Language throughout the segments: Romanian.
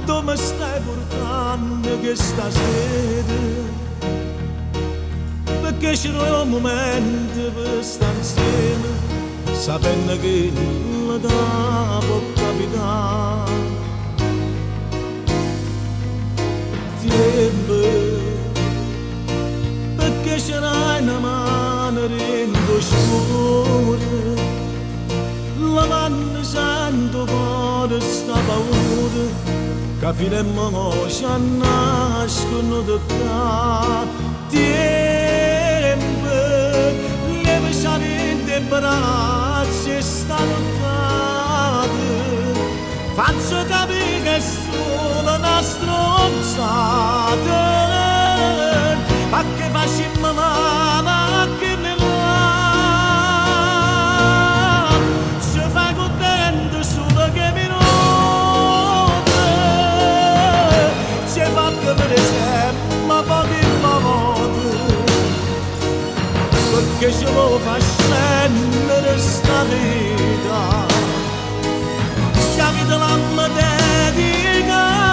dove stai portando questa sera? Perché c'era un momento per stare insieme, sapendo che nulla può capitare. Tempo, perché c'era una mano dentro scuro, la mano sento cuore sta paura, che fino a mo' ci nascono da tra. Tempo, le braccia stanno lontane, faccio capire che sono una stronzata, ma che facciamo male a chi ne va, ci fai contento solo che mi nota, ci fa capire sempre pochi volte, perché ce lo fa scendere sta vita. La vita l'amma dedicata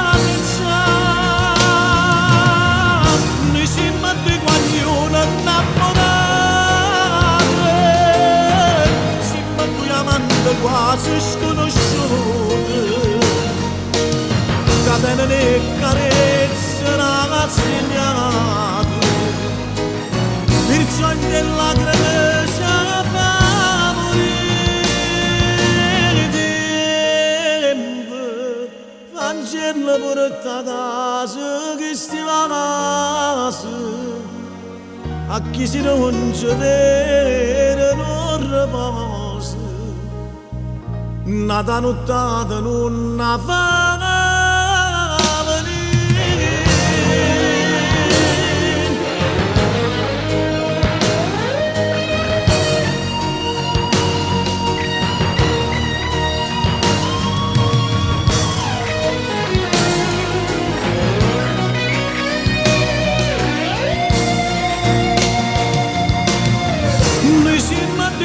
noi siamo due guaglioni innamorati, siamo due amanti quasi sconosciuti, catene e carezze rassegnate, perciò della grecia fa Angela porta a casa che stiva a casa, a chi si non c'è vero non riposa, nata nottata non ha fa venire.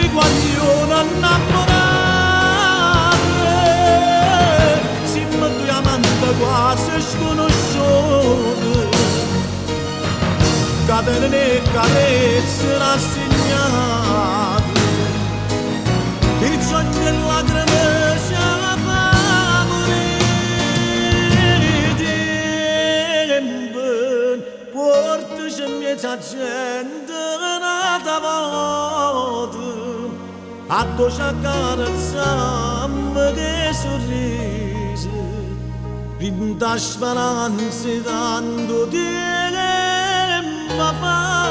Guaglione innamorate, siamo due amanti quasi sconosciuti, catene e carezze rassegnate, perciò della grecia fa morire. Tempo, portaci mezza gente nata volta, a doce accarezzammo che sorrisi, rinda speranze tanto tempo fa.